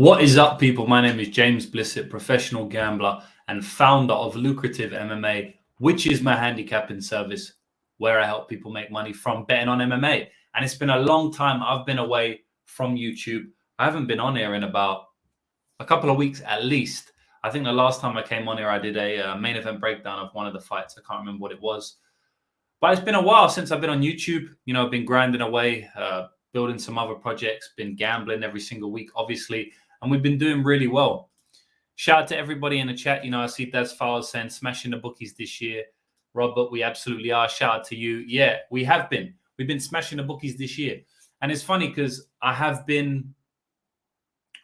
What is up, people? My name is James Blissett, professional gambler and founder of Lucrative MMA, which is my handicapping service where I help people make money from betting on MMA. And it's been a long time I've been away from YouTube. I haven't been on here in about a couple of weeks at least. I think the last time I came on here, I did a main event breakdown of one of the fights. I can't remember what it was. But it's been a while since I've been on YouTube. You know, I've been grinding away, building some other projects, been gambling every single week, obviously. And we've been doing really well. Shout out to everybody in the chat. You know, I see Des Files saying smashing the bookies this year. Robert, we absolutely are. Shout out to you. Yeah, we have been. We've been smashing the bookies this year. And it's funny because I have been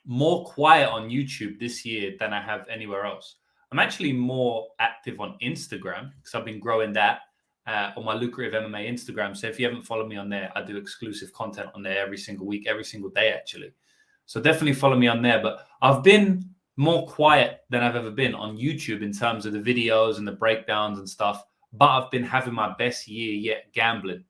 more quiet on YouTube this year than I have anywhere else. I'm actually more active on Instagram because I've been growing that on my Lucrative MMA Instagram. So if you haven't followed me on there, I do exclusive content on there every single week, every single day, actually. So definitely follow me on there. But I've been more quiet than I've ever been on YouTube in terms of the videos and the breakdowns and stuff. But I've been having my best year yet gambling.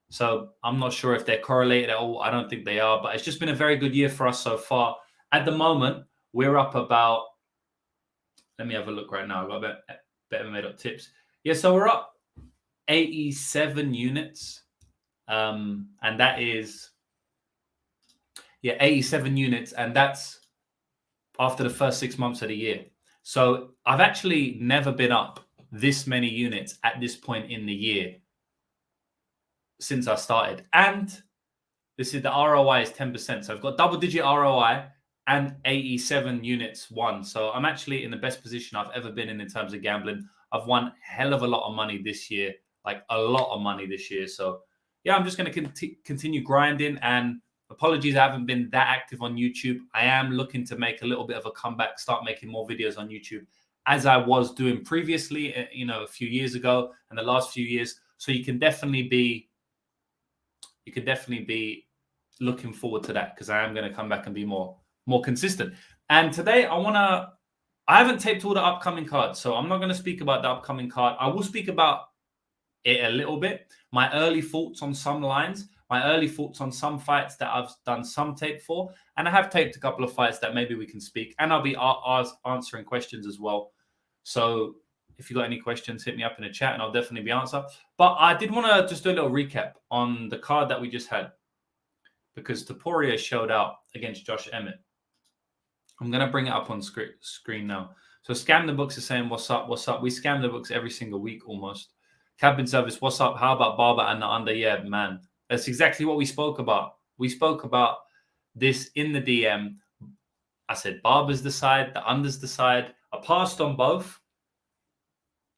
So I'm not sure if they're correlated at all. I don't think they are. But it's just been a very good year for us so far. At the moment, we're up about, let me have a look right now. I've got better made up tips. Yeah, so we're up 87 units. And that is... Yeah, 87 units, and that's after the first 6 months of the year. So I've actually never been up this many units at this point in the year since I started. And this is the ROI is 10%. So I've got double-digit ROI and 87 units won. So I'm actually in the best position I've ever been in terms of gambling. I've won a hell of a lot of money this year, like a lot of money this year. So yeah, I'm just going to continue grinding. And apologies, I haven't been that active on YouTube. I am looking to make a little bit of a comeback, start making more videos on YouTube as I was doing previously, you know, a few years ago and the last few years. So you can definitely be looking forward to that because I am going to come back and be more consistent. And today I haven't taped all the upcoming cards, so I'm not going to speak about the upcoming card. I will speak about it a little bit, my early thoughts on some lines, my early thoughts on some fights that I've done some tape for, and I have taped a couple of fights that maybe we can speak, and I'll be answering questions as well. So if you got any questions, hit me up in the chat, and I'll definitely be answering. But I did want to just do a little recap on the card that we just had, because Topuria showed out against Josh Emmett. I'm going to bring it up on screen now. So Scam the Books is saying, what's up, what's up? We scam the books every single week almost. Cabin Service, what's up? How about Barber and the under? Yeah, man. That's exactly what we spoke about. We spoke about this in the DM. I said, Barber's the side, the under's the side. I passed on both,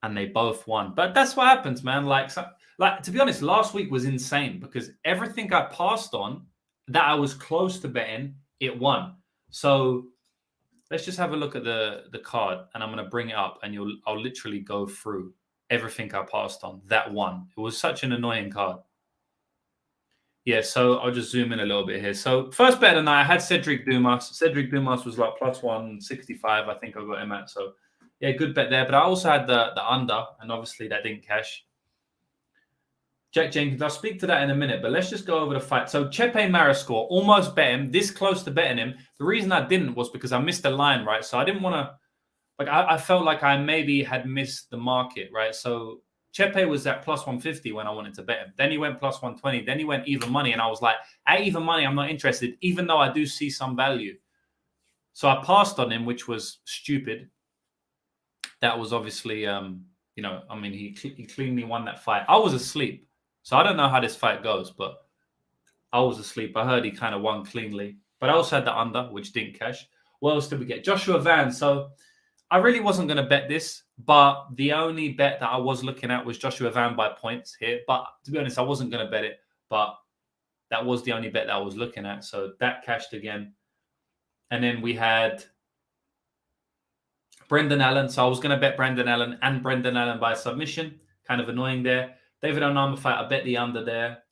and they both won. But that's what happens, man. Like, to be honest, last week was insane because everything I passed on that I was close to betting, it won. So let's just have a look at the card, and I'm going to bring it up, and I'll literally go through everything I passed on that won. It was such an annoying card. Yeah, so I'll just zoom in a little bit here. So first bet of the night, I had Cedric Dumas. Cedric Dumas was like plus 165, I think I got him at. So yeah, good bet there. But I also had the under, and obviously that didn't cash. Jack Jenkins, I'll speak to that in a minute, but let's just go over the fight. So Chepe Mariscal, almost bet him, this close to betting him. The reason I didn't was because I missed the line, right? So I didn't want to, like, I felt like I maybe had missed the market, right? So Chepe was at plus 150 when I wanted to bet him. Then he went plus 120. Then he went even money. And I was like, at even money, I'm not interested, even though I do see some value. So I passed on him, which was stupid. That was obviously, you know, I mean, he cleanly won that fight. I was asleep. So I don't know how this fight goes, but I was asleep. I heard he kind of won cleanly. But I also had the under, which didn't cash. What else did we get? Joshua Van. So I really wasn't going to bet this, but the only bet that I was looking at was Joshua Van by points here. But to be honest, I wasn't going to bet it, but that was the only bet that I was looking at. So that cashed again. And then we had Brendan Allen. So I was going to bet Brendan Allen and Brendan Allen by submission. Kind of annoying there. David Onama fight, I bet the under there.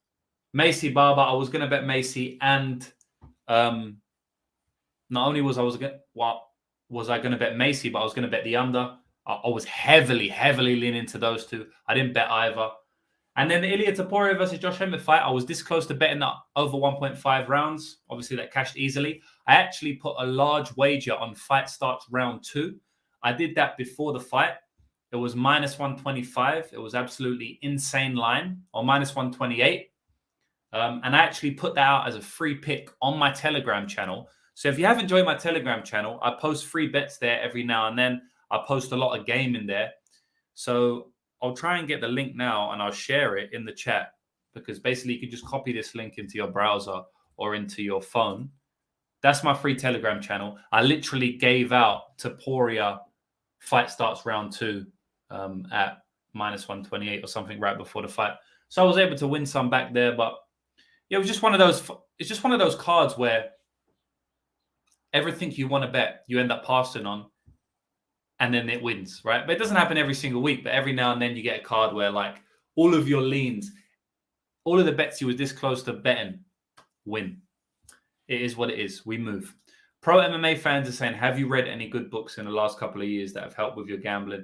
Macy Barber, I was going to bet Macy, and not only was I going to bet Macy, but I was going to bet the under. I was heavily leaning to those two. I didn't bet either. And then the Ilia Topuria versus Josh Emmett fight, I was this close to betting that over 1.5 rounds. Obviously, that cashed easily. I actually put a large wager on fight starts round 2. I did that before the fight. It was minus 125. It was absolutely insane line, or minus 128. And I actually put that out as a free pick on my Telegram channel. So if you haven't joined my Telegram channel, I post free bets there every now and then. I post a lot of game in there. So I'll try and get the link now and I'll share it in the chat, because basically you can just copy this link into your browser or into your phone. That's my free Telegram channel. I literally gave out Topuria fight starts round 2 at minus 128 or something right before the fight. So I was able to win some back there, but yeah, it was just one of those. It's just one of those cards where everything you want to bet, you end up passing on, and then it wins, right? But it doesn't happen every single week. But every now and then you get a card where like all of your leans, all of the bets you were this close to betting, win. It is what it is. We move. Pro MMA fans are saying, have you read any good books in the last couple of years that have helped with your gambling?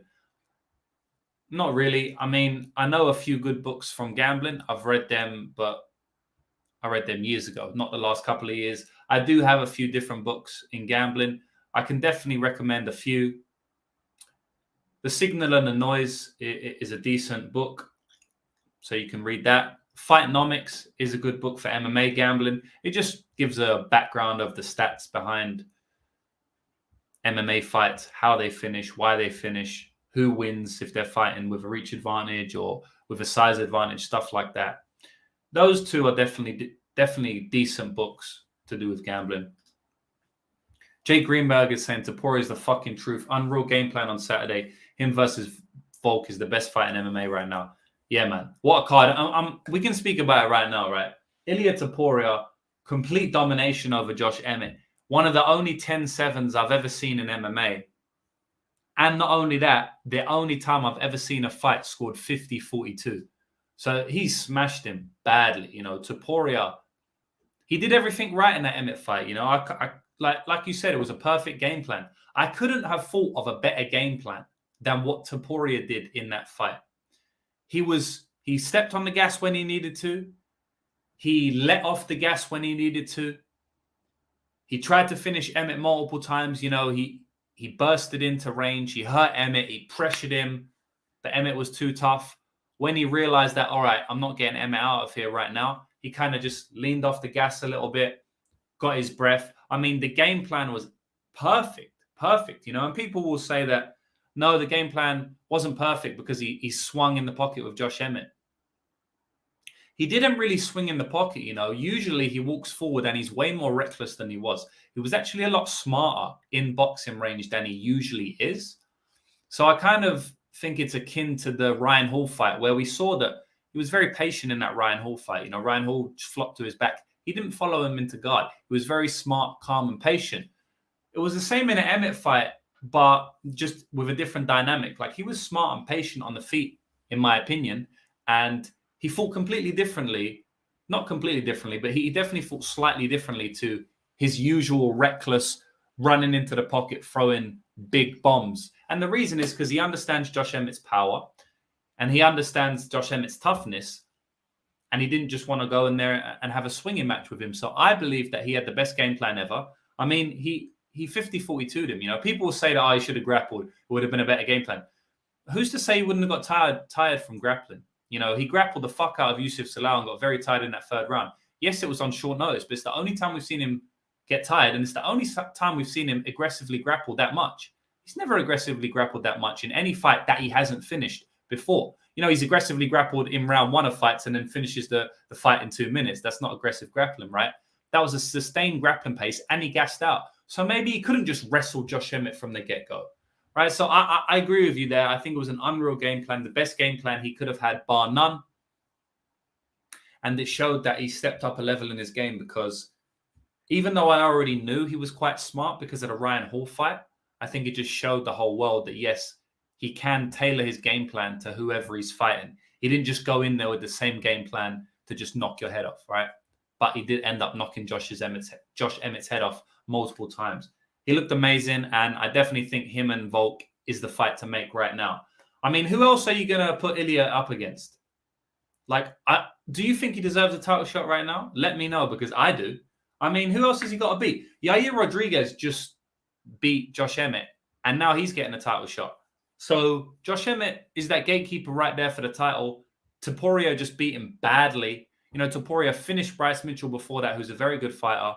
Not really. I mean, I know a few good books from gambling. I've read them, but I read them years ago, not the last couple of years. I do have a few different books in gambling. I can definitely recommend a few. The Signal and the Noise is a decent book, so you can read that. Fightnomics is a good book for MMA gambling. It just gives a background of the stats behind MMA fights, how they finish, why they finish, who wins if they're fighting with a reach advantage or with a size advantage, stuff like that. Those two are definitely decent books to do with gambling. Jake Greenberg is saying Topuria is the fucking truth. Unreal game plan on Saturday. Him versus Volk is the best fight in MMA right now. Yeah, man. What a card. We can speak about it right now, right? Ilia Topuria, complete domination over Josh Emmett. One of the only 10-7s I've ever seen in MMA. And not only that, the only time I've ever seen a fight scored 50-42. So he smashed him badly. You know, Topuria, he did everything right in that Emmett fight. You know, I like you said, it was a perfect game plan. I couldn't have thought of a better game plan than what Topuria did in that fight. He stepped on the gas when he needed to. He let off the gas when he needed to. He tried to finish Emmett multiple times. You know, he bursted into range. He hurt Emmett. He pressured him. But Emmett was too tough. When he realized that, all right, I'm not getting Emmett out of here right now, he kind of just leaned off the gas a little bit, got his breath. I mean, the game plan was perfect, you know, and people will say that, no, the game plan wasn't perfect because he swung in the pocket with Josh Emmett. He didn't really swing in the pocket, you know. Usually he walks forward and he's way more reckless than he was. He was actually a lot smarter in boxing range than he usually is. So I kind of think it's akin to the Ryan Hall fight where we saw that he was very patient in that Ryan Hall fight. You know, Ryan Hall just flopped to his back. He didn't follow him into guard. He was very smart, calm, and patient. It was the same in an Emmett fight, but just with a different dynamic. Like, he was smart and patient on the feet, in my opinion, and he fought completely differently. Not completely differently, but he definitely fought slightly differently to his usual reckless running into the pocket, throwing big bombs. And the reason is because he understands Josh Emmett's power and he understands Josh Emmett's toughness. And he didn't just want to go in there and have a swinging match with him. So I believe that he had the best game plan ever. I mean, he 50-42'd him. You know, people will say that he should have grappled. It would have been a better game plan. Who's to say he wouldn't have got tired from grappling? You know, he grappled the fuck out of Yusuf Salau and got very tired in that third round. Yes, it was on short notice, but it's the only time we've seen him get tired. And it's the only time we've seen him aggressively grapple that much. He's never aggressively grappled that much in any fight that he hasn't finished before. You know, he's aggressively grappled in round one of fights and then finishes the fight in 2 minutes. That's not aggressive grappling, right? That was a sustained grappling pace and he gassed out. So maybe he couldn't just wrestle Josh Emmett from the get-go, right? So I agree with you there. I think it was an unreal game plan, the best game plan he could have had, bar none. And it showed that he stepped up a level in his game because even though I already knew he was quite smart because of the Ryan Hall fight, I think it just showed the whole world that, yes, he can tailor his game plan to whoever he's fighting. He didn't just go in there with the same game plan to just knock your head off, right? But he did end up knocking Josh Emmett's head off multiple times. He looked amazing, and I definitely think him and Volk is the fight to make right now. I mean, who else are you going to put Ilia up against? Like, do you think he deserves a title shot right now? Let me know, because I do. I mean, who else has he got to beat? Yair Rodriguez just beat Josh Emmett, and now he's getting a title shot. So Josh Emmett is that gatekeeper right there for the title. Topuria just beat him badly. You know, Topuria finished Bryce Mitchell before that, who's a very good fighter.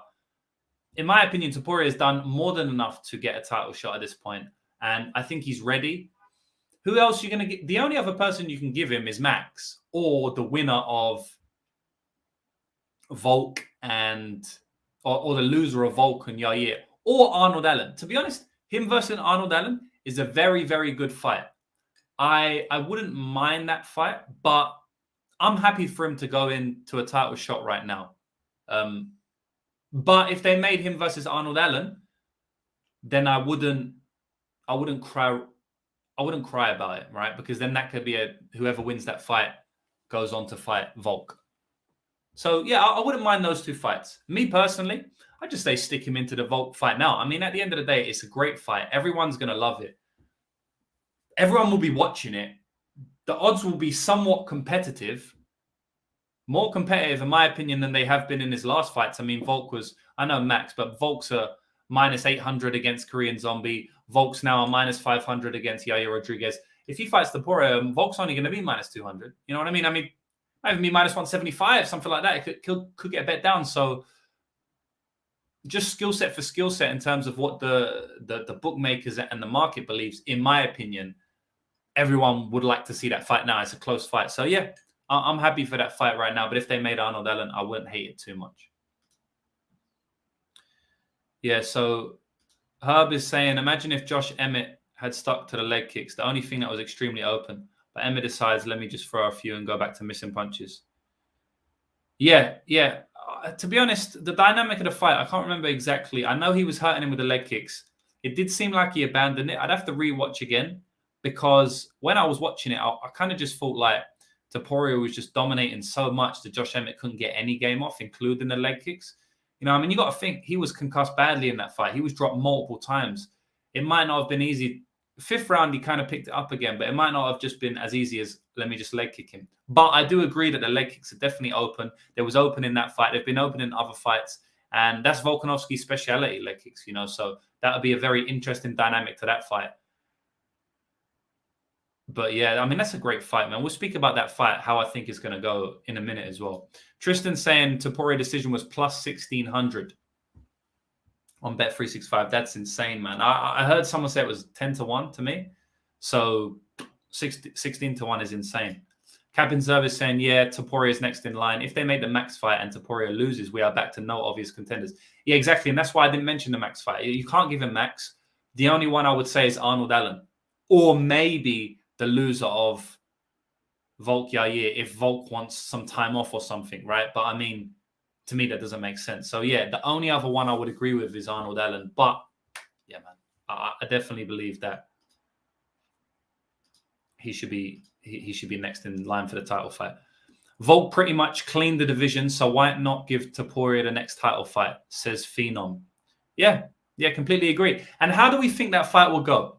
In my opinion, Topuria has done more than enough to get a title shot at this point, and I think he's ready. Who else are you going to get? The only other person you can give him is Max, or the winner of Volk or the loser of Volk and Yair, or Arnold Allen. To be honest, him versus Arnold Allen is a very, very good fight. I wouldn't mind that fight, but I'm happy for him to go into a title shot right now. But if they made him versus Arnold Allen, then I wouldn't cry. I wouldn't cry about it, right? Because then that could be whoever wins that fight goes on to fight Volk. So yeah, I wouldn't mind those two fights. Me personally, I just say stick him into the Volk fight now. I mean, at the end of the day, it's a great fight. Everyone's gonna love it. Everyone will be watching it. The odds will be somewhat competitive. More competitive, in my opinion, than they have been in his last fights. I mean, Volk was, I know Max, but Volk's a minus 800 against Korean Zombie. Volk's now a minus 500 against Yair Rodriguez. If he fights Topuria, Volk's only going to be minus 200. You know what I mean? I mean, might even be minus 175, something like that. It could get a bet down. So just skill set for skill set in terms of what the bookmakers and the market believes, in my opinion, everyone would like to see that fight now. It's a close fight. So yeah, I'm happy for that fight right now. But if they made Arnold Allen, I wouldn't hate it too much. Yeah, so Herb is saying, imagine if Josh Emmett had stuck to the leg kicks, the only thing that was extremely open. But Emmett decides, let me just throw a few and go back to missing punches. Yeah. To be honest, the dynamic of the fight, I can't remember exactly. I know he was hurting him with the leg kicks. It did seem like he abandoned it. I'd have to rewatch again because when I was watching it, I kind of just thought like Topuria was just dominating so much that Josh Emmett couldn't get any game off, including the leg kicks. You know, I mean, you got to think he was concussed badly in that fight. He was dropped multiple times. It might not have been easy. Fifth round, he kind of picked it up again, but it might not have just been as easy as let me just leg kick him. But I do agree that the leg kicks are definitely open. There was open in that fight. They've been open in other fights. And that's Volkanovski's speciality, leg kicks, you know. So that would be a very interesting dynamic to that fight. But yeah, I mean, that's a great fight, man. We'll speak about that fight, how I think it's going to go in a minute as well. Tristan saying Topuria decision was plus 1,600 on Bet365. That's insane, man. I heard someone say it was 10-1 to me. So 16-1 is insane. Captain Service saying, yeah, Topuria is next in line. If they make the Max fight and Topuria loses, we are back to no obvious contenders. Yeah, exactly. And that's why I didn't mention the Max fight. You can't give him Max. The only one I would say is Arnold Allen. Or maybe the loser of Volk Yair if Volk wants some time off or something, right? But I mean, to me, that doesn't make sense. So yeah, the only other one I would agree with is Arnold Allen. But yeah, man, I definitely believe that he should be next in line for the title fight. Volk pretty much cleaned the division, so why not give Topuria the next title fight, says Phenom. Yeah, completely agree. And how do we think that fight will go?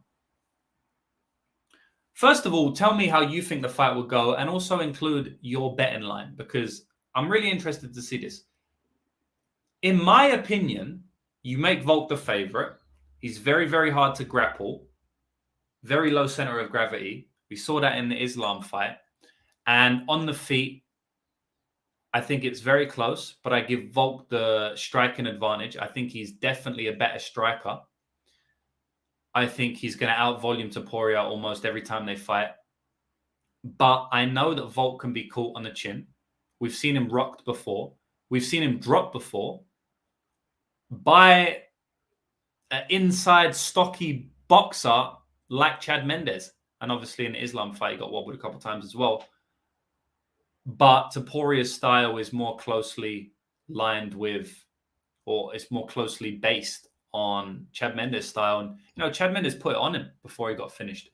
First of all, tell me how you think the fight will go and also include your betting line because I'm really interested to see this. In my opinion, you make Volk the favorite. He's very, very hard to grapple. Very low center of gravity. We saw that in the Islam fight. And on the feet, I think it's very close, but I give Volk the striking advantage. I think he's definitely a better striker. I think he's going to out-volume Topuria almost every time they fight. But I know that Volk can be caught on the chin. We've seen him rocked before. We've seen him drop before by an inside stocky boxer like Chad Mendes. And obviously in the Islam fight, he got wobbled a couple of times as well. But Topuria's style is more closely lined with, or it's more closely based on Chad Mendes' style. And, you know, Chad Mendes put it on him before he got finished.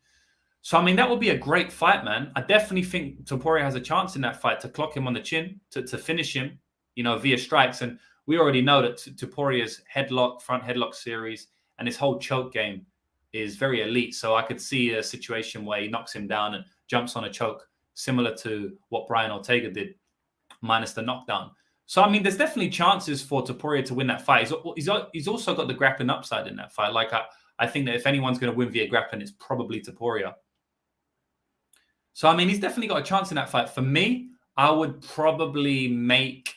So, I mean, that would be a great fight, man. I definitely think Topuria has a chance in that fight to clock him on the chin, to finish him, you know, via strikes. And we already know that Topuria's front headlock series and his whole choke game is very elite. So I could see a situation where he knocks him down and jumps on a choke, similar to what Brian Ortega did, minus the knockdown. So, I mean, there's definitely chances for Topuria to win that fight. He's also got the grappling upside in that fight. Like, I think that if anyone's going to win via grappling, it's probably Topuria. So, I mean, he's definitely got a chance in that fight. For me, I would probably make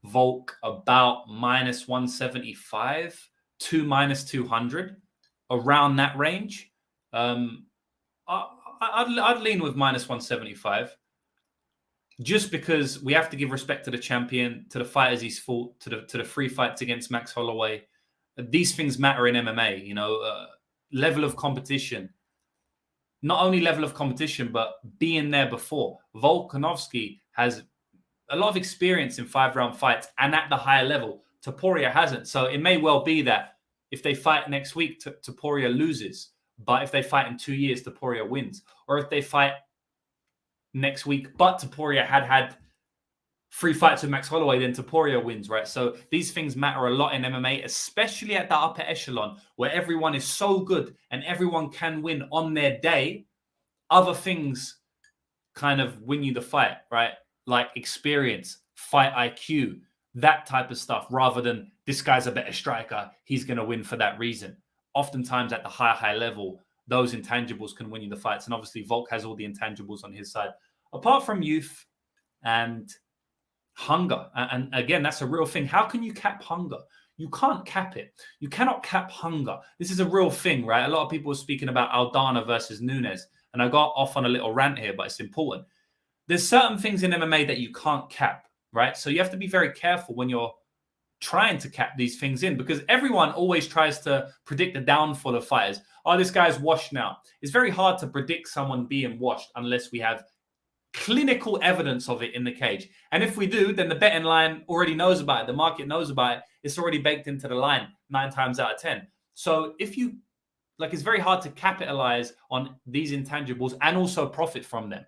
Volk about minus 175 to minus 200, around that range. I'd lean with minus 175. Just because we have to give respect to the champion, to the fighters he's fought, to the 3 fights against Max Holloway. These things matter in MMA, level of competition. Not only level of competition, but being there before. Volkanovski has a lot of experience in 5-round fights and at the higher level. Topuria hasn't. So it may well be that if they fight next week, Topuria loses. But if they fight in 2 years, Topuria wins. Or if they fight next week, but Topuria had 3 fights with Max Holloway, then Topuria wins, right? So these things matter a lot in MMA, especially at the upper echelon, where everyone is so good and everyone can win on their day. Other things kind of win you the fight, right? Like experience, fight IQ, that type of stuff, rather than this guy's a better striker, he's going to win for that reason. Oftentimes at the high level, those intangibles can win you the fights. And obviously Volk has all the intangibles on his side. Apart from youth and hunger, and again, that's a real thing. How can you cap hunger? You can't cap it. You cannot cap hunger. This is a real thing, right? A lot of people are speaking about Aldana versus Nunes. And I got off on a little rant here, but it's important. There's certain things in MMA that you can't cap, right? So you have to be very careful when you're trying to cap these things in, because everyone always tries to predict the downfall of fighters. Oh, this guy's washed now. It's very hard to predict someone being washed unless we have clinical evidence of it in the cage. And if we do, then the betting line already knows about it. The market knows about it. It's already baked into the line 9 times out of 10. So if you, it's very hard to capitalize on these intangibles and also profit from them.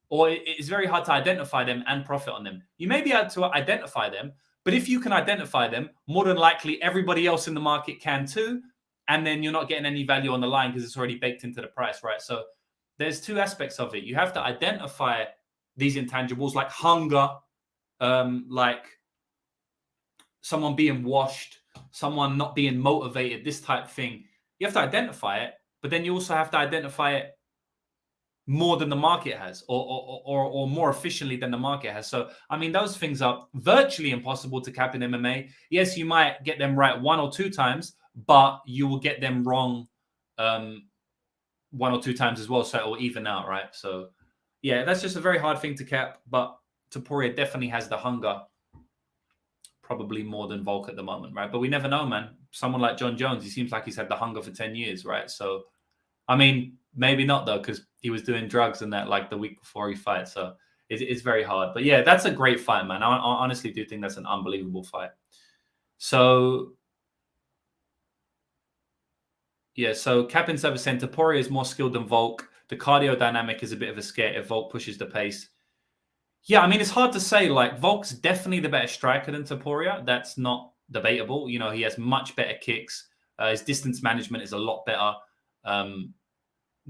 Or it's very hard to identify them and profit on them. You may be able to identify them, but if you can identify them, more than likely everybody else in the market can too. And then you're not getting any value on the line because it's already baked into the price, right? So there's 2 aspects of it. You have to identify these intangibles like hunger, like someone being washed, someone not being motivated, this type of thing. You have to identify it, but then you also have to identify it more than the market has, or more efficiently than the market has. So, I mean, those things are virtually impossible to cap in MMA. Yes, you might get them right 1 or 2 times, but you will get them wrong 1 or 2 times as well, so it will even out, right? So, yeah, that's just a very hard thing to cap, but Topuria definitely has the hunger, probably more than Volk at the moment, right? But we never know, man. Someone like John Jones, he seems like he's had the hunger for 10 years, right? So, I mean, maybe not, though, because he was doing drugs and that like the week before he fights. So it's very hard. But yeah, that's a great fight, man. I honestly do think that's an unbelievable fight. So, yeah, so Captain Service saying Topuria is more skilled than Volk. The cardio dynamic is a bit of a scare if Volk pushes the pace. Yeah, I mean, it's hard to say. Like, Volk's definitely the better striker than Topuria. That's not debatable. You know, he has much better kicks. His distance management is a lot better.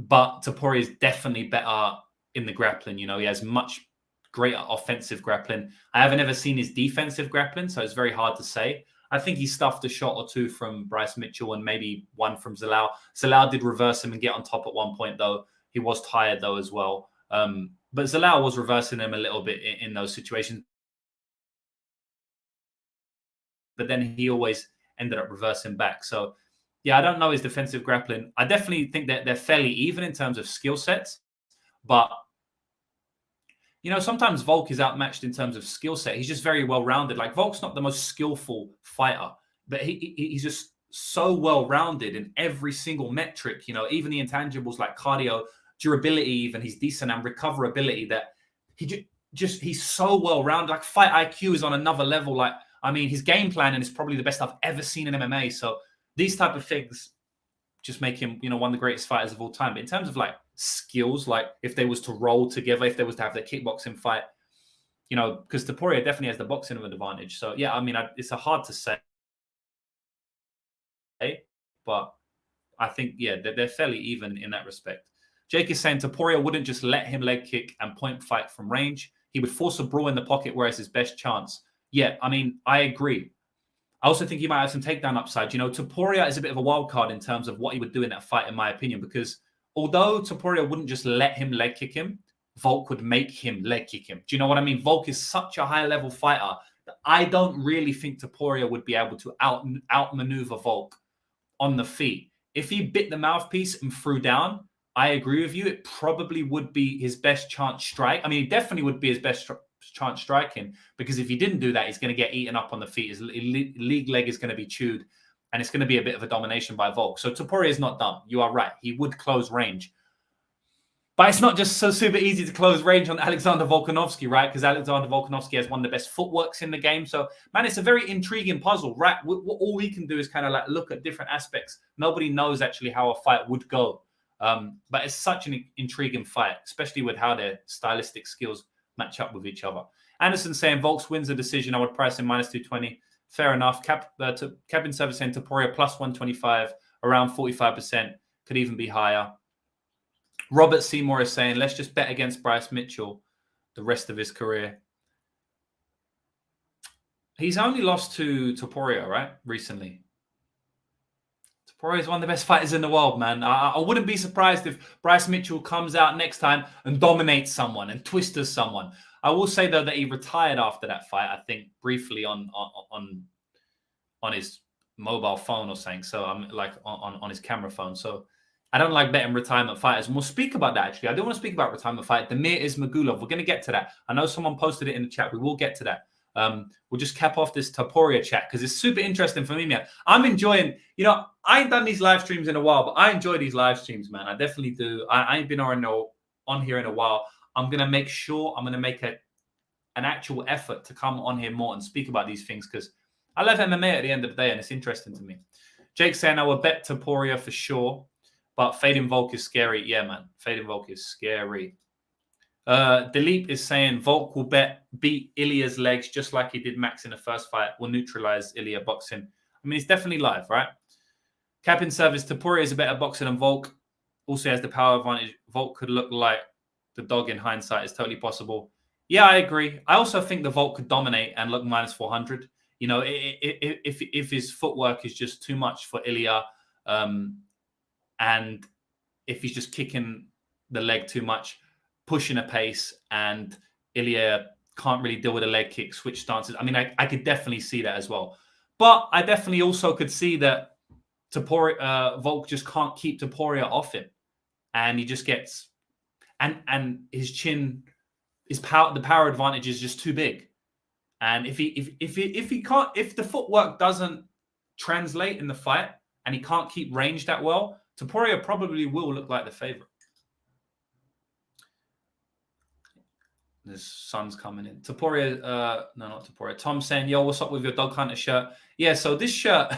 But Topuria is definitely better in the grappling. You know, he has much greater offensive grappling. I haven't ever seen his defensive grappling, so it's very hard to say. I think he stuffed a shot or 2 from Bryce Mitchell and maybe 1 from Zalal. Zalal did reverse him and get on top at one point, though. He was tired, though, as well. But Zalal was reversing him a little bit in those situations. But then he always ended up reversing back. So, yeah, I don't know his defensive grappling. I definitely think that they're fairly even in terms of skill sets. But, you know, sometimes Volk is outmatched in terms of skill set. He's just very well-rounded. Like, Volk's not the most skillful fighter, but he's just so well-rounded in every single metric. You know, even the intangibles like cardio, durability, even he's decent, and recoverability, that he's so well-rounded. Like, fight IQ is on another level. Like, I mean, his game planning is probably the best I've ever seen in MMA. So these type of things just make him, you know, one of the greatest fighters of all time. But in terms of like skills, like if they was to roll together, if they was to have their kickboxing fight, you know, because Topuria definitely has the boxing advantage. So yeah, I mean, it's a hard to say, but I think, yeah, they're fairly even in that respect. Jake is saying Topuria wouldn't just let him leg kick and point fight from range. He would force a brawl in the pocket, whereas his best chance yeah, I mean, I agree. I also think he might have some takedown upside. You know, Topuria is a bit of a wild card in terms of what he would do in that fight, in my opinion, because although Topuria wouldn't just let him leg kick him, Volk would make him leg kick him. Do you know what I mean? Volk is such a high level fighter that I don't really think Topuria would be able to outmaneuver Volk on the feet. If he bit the mouthpiece and threw down, I agree with you. It probably would be his best chance strike. I mean, it definitely would be his best chance striking, because if he didn't do that, he's going to get eaten up on the feet. His league leg is going to be chewed, and it's going to be a bit of a domination by Volk. So Topuria is not dumb. You are right. He would close range. But it's not just so super easy to close range on Alexander Volkanovski, right? Because Alexander Volkanovski has one of the best footworks in the game. So, man, it's a very intriguing puzzle, right? All we can do is kind of like look at different aspects. Nobody knows actually how a fight would go. But it's such an intriguing fight, especially with how their stylistic skills match up with each other. Anderson saying Volks wins the decision. I would price him -220. Fair enough. Cabin service saying Topuria +125, around 45%. Could even be higher. Robert Seymour is saying, let's just bet against Bryce Mitchell the rest of his career. He's only lost to Topuria, right? Recently. Topuria is one of the best fighters in the world, man. I wouldn't be surprised if Bryce Mitchell comes out next time and dominates someone and twisters someone. I will say, though, that he retired after that fight, I think, briefly on his mobile phone or something. So I'm like on his camera phone. So I don't like betting retirement fighters. And we'll speak about that, actually. I do want to speak about retirement fight. Damir Ismagulov. We're going to get to that. I know someone posted it in the chat. We will get to that. We'll just cap off this Topuria chat because it's super interesting for me, man. I'm enjoying, I ain't done these live streams in a while, but I enjoy these live streams, man. I definitely do. I ain't been on here in a while. I'm going to make sure I'm going to make an actual effort to come on here more and speak about these things because I love MMA at the end of the day and it's interesting to me. Jake saying I would bet Topuria for sure. But fading Volk is scary. Yeah, man. Fading Volk is scary. Dilip is saying Volk will beat Ilya's legs just like he did Max in the first fight. Will neutralize Ilya boxing. I mean, it's definitely live, right? Cap in service. Topuria is a better boxer than Volk. Also has the power advantage. Volk could look like the dog in hindsight. It's totally possible. Yeah, I agree. I also think the Volk could dominate and look -400. If his footwork is just too much for Ilya, and if he's just kicking the leg too much, pushing a pace, and Ilya can't really deal with a leg kick, switch stances. I mean, I could definitely see that as well. But I definitely also could see that Volk just can't keep Topuria off him. And he just gets... And his chin, the power advantage is just too big. And if the footwork doesn't translate in the fight and he can't keep range that well, Topuria probably will look like the favorite. The sun's coming in. Topuria, no, not Topuria. Tom saying, yo, what's up with your Dog Hunter shirt? Yeah, so this shirt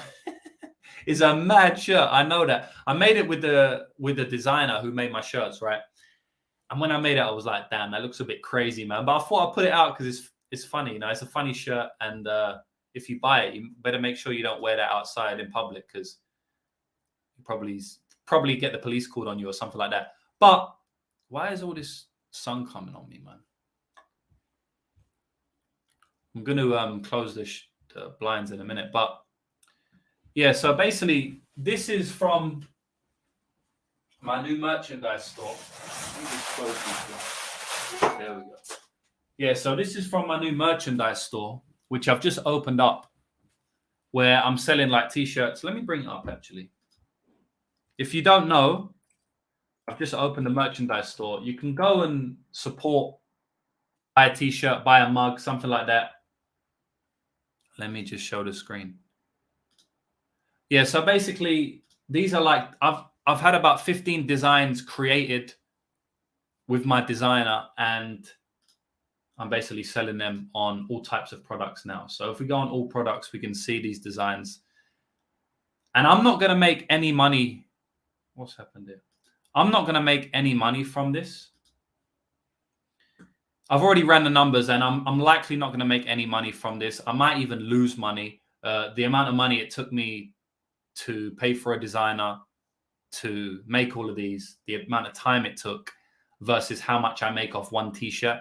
is a mad shirt. I know that. I made it with the designer who made my shirts, right? And when I made it, I was like, damn, that looks a bit crazy, man. But I thought I'd put it out because it's funny. It's a funny shirt. And if you buy it, you better make sure you don't wear that outside in public because you probably get the police called on you or something like that. But why is all this sun coming on me, man? I'm going to close the blinds in a minute. But yeah, so basically, this is from my new merchandise store. Let me just close this one. There we go. Yeah, so this is from my new merchandise store, which I've just opened up, where I'm selling like t-shirts. Let me bring it up, actually. If you don't know, I've just opened a merchandise store. You can go and support, buy a t-shirt, buy a mug, something like that. Let me just show the screen. Yeah, so basically, these are like, I've had about 15 designs created with my designer, and I'm basically selling them on all types of products now. So if we go on all products, we can see these designs. And I'm not going to make any money. What's happened here? I'm not going to make any money from this. I've already ran the numbers, and I'm likely not going to make any money from this. I might even lose money. The amount of money it took me to pay for a designer to make all of these, the amount of time it took versus how much I make off one t-shirt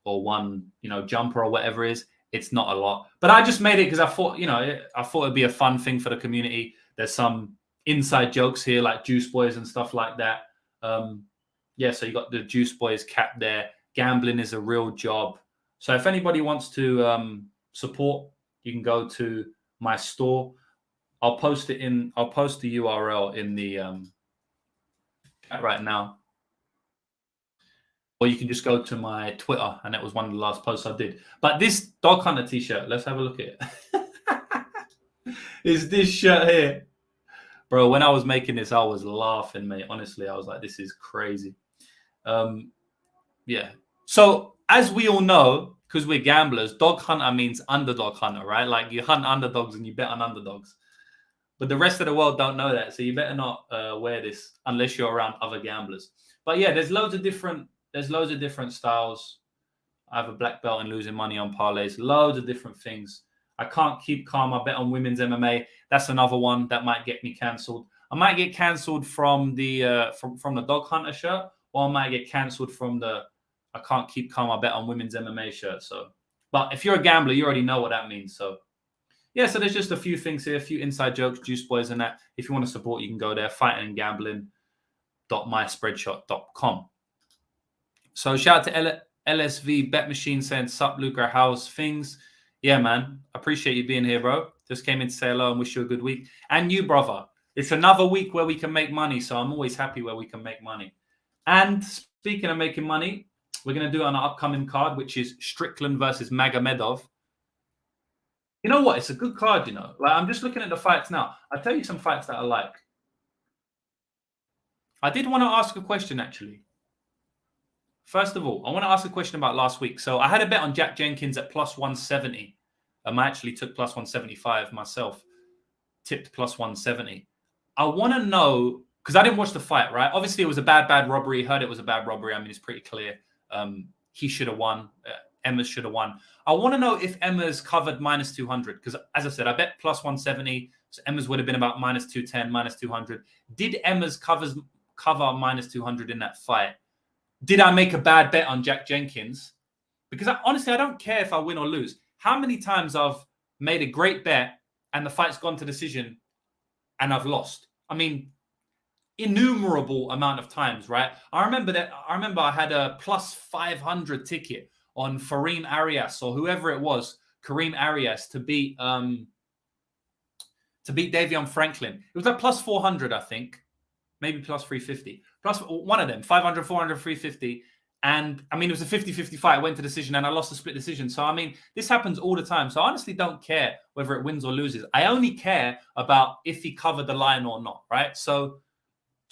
or one, jumper or whatever it is, it's not a lot. But I just made it because I thought, I thought it'd be a fun thing for the community. There's some inside jokes here, like Juice Boys and stuff like that. So you got the Juice Boys cap there. Gambling is a real job. So if anybody wants to support, you can go to my store. I'll post the URL in the chat right now. Or you can just go to my Twitter, and that was one of the last posts I did. But this Dog Hunter t-shirt, let's have a look at it. Is this shirt here. Bro, when I was making this, I was laughing, mate. Honestly, I was like, this is crazy. Yeah. So as we all know, because we're gamblers, Dog Hunter means underdog hunter, right? Like you hunt underdogs and you bet on underdogs. But the rest of the world don't know that. So you better not wear this unless you're around other gamblers. But yeah, there's loads of different styles. I have a black belt in losing money on parlays, loads of different things. I can't keep calm. I bet on women's MMA. That's another one that might get me cancelled. I might get cancelled from the from the Dog Hunter shirt, or I might get cancelled from the I can't keep calm. I bet on women's MMA shirt. So, but if you're a gambler, you already know what that means. So, yeah. So there's just a few things here, a few inside jokes, Juice Boys, and that. If you want to support, you can go there. fightinggambling.myspreadshot.com. So shout out to LSV Bet Machine saying, "Sup, Luca, how's things?" Yeah, man. Appreciate you being here, bro. Just came in to say hello and wish you a good week. And you, brother. It's another week where we can make money. So I'm always happy where we can make money. And speaking of making money, we're going to do it on our upcoming card, which is Strickland versus Magomedov. You know what? It's a good card, you know. Like, I'm just looking at the fights now. I'll tell you some fights that I like. I did want to ask a question, actually. First of all, I want to ask a question about last week. So I had a bet on Jack Jenkins at plus 170. I actually took plus 175 myself. Tipped plus 170. I want to know, because I didn't watch the fight, right? Obviously, it was a bad robbery. Heard it was a bad robbery. I mean, it's pretty clear. He should have won. Emma's should have won. I want to know if Emma's covered minus 200. Because as I said, I bet plus 170. So Emma's would have been about minus 210, minus 200. Did Emma's cover minus 200 in that fight? Did I make a bad bet on Jack Jenkins? Because honestly, I don't care if I win or lose. How many times I've made a great bet and the fight's gone to decision and I've lost? I mean, innumerable amount of times, right? I remember I had a plus 500 ticket on Fareem Arias or whoever it was, Kareem Arias, to beat Davion Franklin. It was like plus 400, I think. Maybe plus 350. Plus one of them, 500, 400, 350. And I mean, it was a 50-50 fight. I went to decision and I lost a split decision. So, I mean, this happens all the time. So I honestly don't care whether it wins or loses. I only care about if he covered the line or not, right? So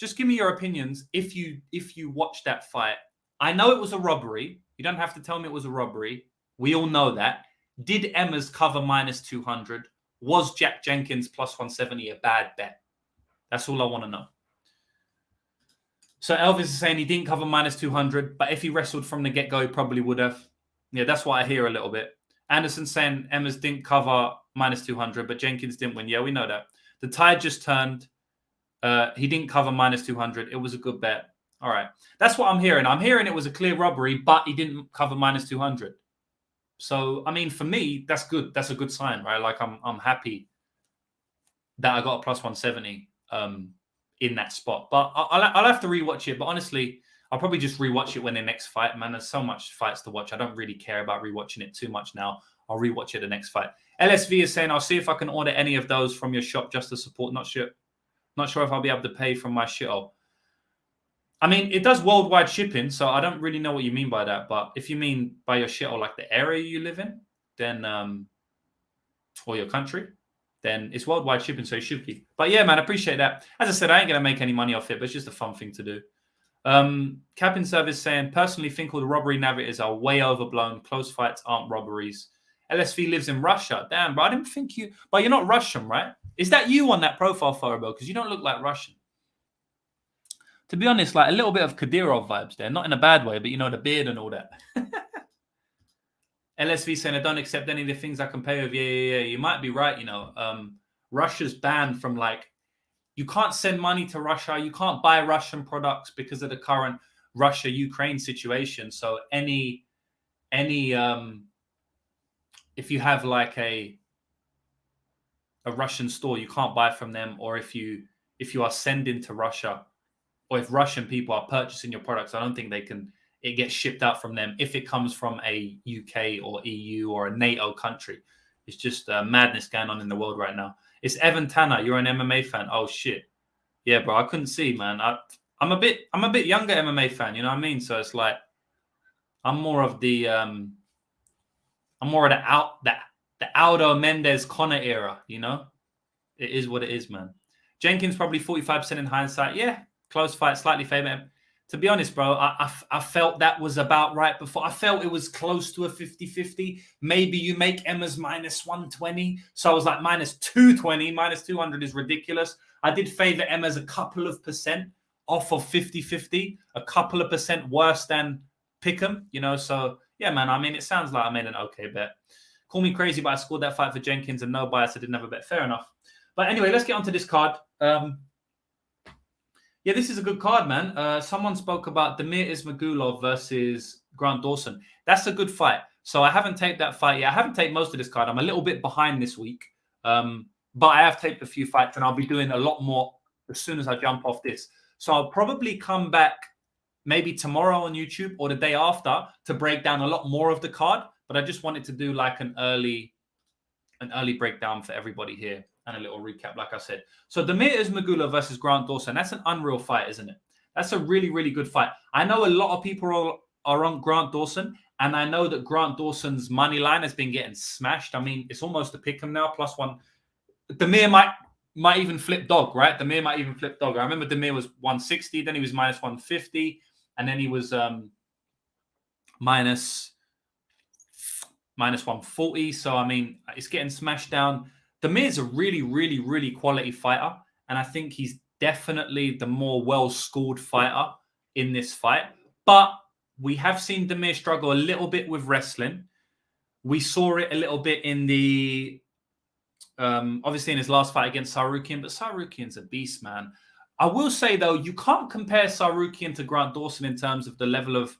just give me your opinions if you watch that fight. I know it was a robbery. You don't have to tell me it was a robbery. We all know that. Did Emma's cover minus 200? Was Jack Jenkins plus 170 a bad bet? That's all I want to know. So Elvis is saying he didn't cover minus 200, but if he wrestled from the get-go, he probably would have. Yeah, that's what I hear a little bit. Anderson saying Emma's didn't cover minus 200, but Jenkins didn't win. Yeah, we know that. The tide just turned. He didn't cover minus 200. It was a good bet. All right. That's what I'm hearing. I'm hearing it was a clear robbery, but he didn't cover minus 200. So, I mean, for me, that's good. That's a good sign, right? Like, I'm happy that I got a plus 170. In that spot, but I'll have to rewatch it. But honestly, I'll probably just rewatch it when the next fight. Man, there's so much fights to watch. I don't really care about rewatching it too much now. I'll rewatch it the next fight. LSV is saying, I'll see if I can order any of those from your shop just to support. Not sure if I'll be able to pay from my shittle. I mean, it does worldwide shipping, so I don't really know what you mean by that. But if you mean by your shittle, like the area you live in, then or your country, then it's worldwide shipping, so it should be. But yeah, man, I appreciate that. As I said, I ain't going to make any money off it, but it's just a fun thing to do. Capping Service saying, personally think all the robbery narratives are way overblown. Close fights aren't robberies. LSV lives in Russia. Damn, bro, I didn't think you... But you're not Russian, right? Is that you on that profile photo, bro? Because you don't look like Russian. To be honest, like a little bit of Kadyrov vibes there. Not in a bad way, but you know, the beard and all that. LSV saying, I don't accept any of the things I can pay with. Yeah. You might be right, you know. Russia's banned from, like, you can't send money to Russia. You can't buy Russian products because of the current Russia-Ukraine situation. So any if you have like a Russian store, you can't buy from them, or if you are sending to Russia, or if Russian people are purchasing your products, I don't think it gets shipped out from them if it comes from a UK or EU or a NATO country. It's just madness going on in the world right now. It's Evan Tanner. You're an MMA fan. Oh shit. Yeah, bro. I couldn't see, man. I'm a bit younger MMA fan. You know what I mean? So it's like I'm more of the the Aldo Mendez Conor era. You know, it is what it is, man. Jenkins probably 45% in hindsight. Yeah, close fight, slightly favored. To be honest, bro, I felt that was about right before. I felt it was close to a 50-50. Maybe you make Emma's minus 120. So I was like minus 220. Minus 200 is ridiculous. I did favor Emma's a couple of percent off of 50-50. A couple of percent worse than Pick'em, you know. So, yeah, man, I mean, it sounds like I made an okay bet. Call me crazy, but I scored that fight for Jenkins and no bias. I didn't have a bet. Fair enough. But anyway, let's get onto this card. Yeah, this is a good card, man. Someone spoke about Damir Ismagulov versus Grant Dawson. That's a good fight. So I haven't taped that fight yet. I haven't taped most of this card. I'm a little bit behind this week. But I have taped a few fights, and I'll be doing a lot more as soon as I jump off this. So I'll probably come back maybe tomorrow on YouTube or the day after to break down a lot more of the card. But I just wanted to do like an early breakdown for everybody here. And a little recap, like I said. So Damir Ismagulov versus Grant Dawson. That's an unreal fight, isn't it? That's a really, really good fight. I know a lot of people are on Grant Dawson, and I know that Grant Dawson's money line has been getting smashed. I mean, it's almost a pick 'em now, +1. Damir might even flip dog, right? Damir might even flip dog. I remember Damir was 160, then he was minus 150, and then he was minus 140. So, I mean, it's getting smashed down. Damir's a really, really, really quality fighter, and I think he's definitely the more well-scored fighter in this fight. But we have seen Damir struggle a little bit with wrestling. We saw it a little bit in the, obviously in his last fight against Sarukian, but Sarukian's a beast, man. I will say, though, you can't compare Sarukian to Grant Dawson in terms of the level of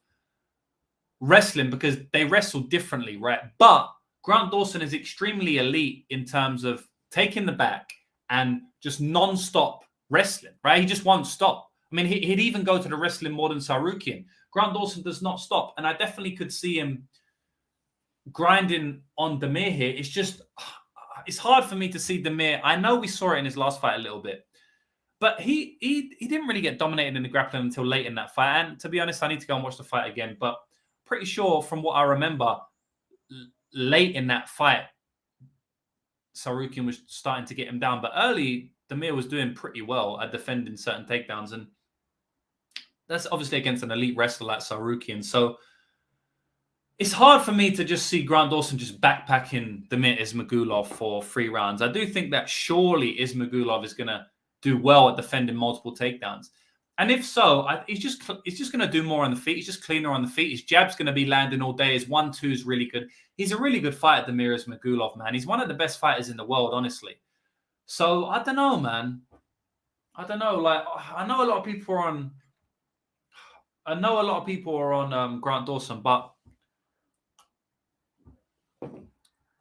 wrestling because they wrestle differently, right? But Grant Dawson is extremely elite in terms of taking the back and just non-stop wrestling, right? He just won't stop. I mean, he'd even go to the wrestling more than Sarukian. Grant Dawson does not stop. And I definitely could see him grinding on Damir here. It's just, it's hard for me to see Damir. I know we saw it in his last fight a little bit, but he didn't really get dominated in the grappling until late in that fight. And to be honest, I need to go and watch the fight again. But pretty sure from what I remember, late in that fight, Sarukian was starting to get him down. But early, Damir was doing pretty well at defending certain takedowns. And that's obviously against an elite wrestler like Sarukian. So it's hard for me to just see Grant Dawson just backpacking Damir Ismagulov for 3 rounds. I do think that surely Ismagulov is going to do well at defending multiple takedowns. And if so, he's just going to do more on the feet. He's just cleaner on the feet. His jab's going to be landing all day. His 1-2 is really good. He's a really good fighter, Damir Ismagulov, man. He's one of the best fighters in the world, honestly. So I don't know, man. I don't know. Like, I know a lot of people are on. Grant Dawson, but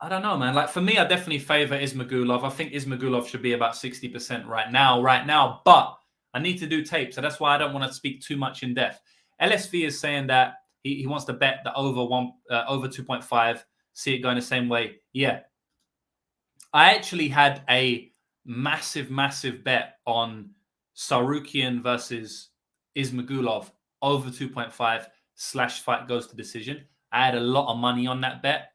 I don't know, man. Like, for me, I definitely favor Ismagulov. I think Ismagulov should be about 60% right now. But I need to do tape, so that's why I don't want to speak too much in depth. LSV is saying that he wants to bet the over 2.5, see it going the same way. Yeah. I actually had a massive bet on Sarukian versus Ismagulov over 2.5 / fight goes to decision. I had a lot of money on that bet,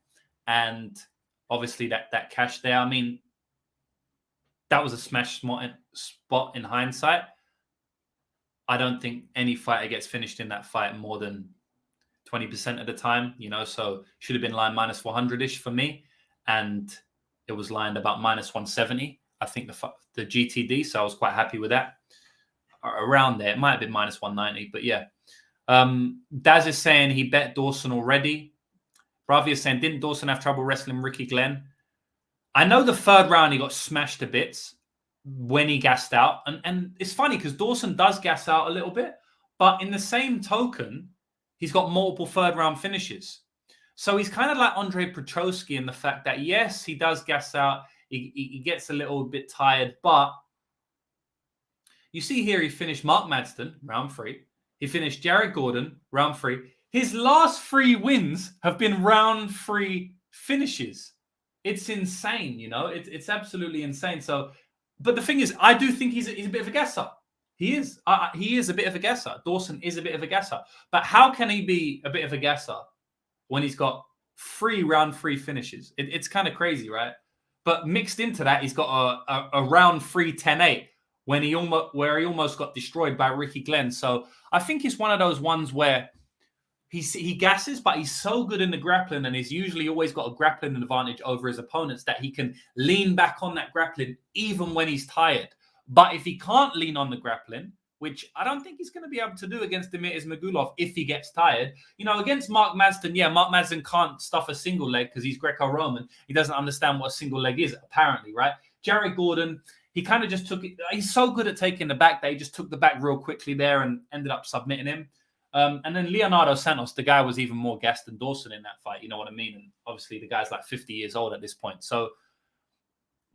and obviously that cash there. I mean, that was a smash spot in hindsight. I don't think any fighter gets finished in that fight more than 20% of the time, you know, so should have been lined minus 400-ish for me. And it was lined about minus 170, I think the GTD. So I was quite happy with that. Around there, it might have been minus 190, but yeah. Daz is saying he bet Dawson already. Ravi is saying, didn't Dawson have trouble wrestling Ricky Glenn? I know the 3rd round he got smashed to bits when he gassed out. And it's funny because Dawson does gas out a little bit, but in the same token, he's got multiple 3rd round finishes. So he's kind of like Andre Petroski in the fact that, yes, he does gas out. He gets a little bit tired. But you see here, he finished Mark Madsen, round 3. He finished Jared Gordon, round 3. His last 3 wins have been round 3 finishes. It's insane, you know. It's absolutely insane. So, but the thing is, I do think he's a bit of a gasser. He is. He is a bit of a gasser. Dawson is a bit of a gasser. But how can he be a bit of a gasser when he's got 3 round 3 finishes? It's kind of crazy, right? But mixed into that, he's got a round 3 10-8 where he almost got destroyed by Ricky Glenn. So I think it's one of those ones where he gasses, but he's so good in the grappling, and he's usually always got a grappling advantage over his opponents that he can lean back on that grappling even when he's tired. But if he can't lean on the grappling, which I don't think he's going to be able to do against Demetrius Magulov if he gets tired. You know, against Mark Madsen, Mark Madsen can't stuff a single leg because he's Greco-Roman. He doesn't understand what a single leg is, apparently, right? Jared Gordon, he kind of just took it. He's so good at taking the back that he just took the back real quickly there and ended up submitting him. And then Leonardo Santos, the guy was even more gassed than Dawson in that fight. You know what I mean? And obviously the guy's like 50 years old at this point. So,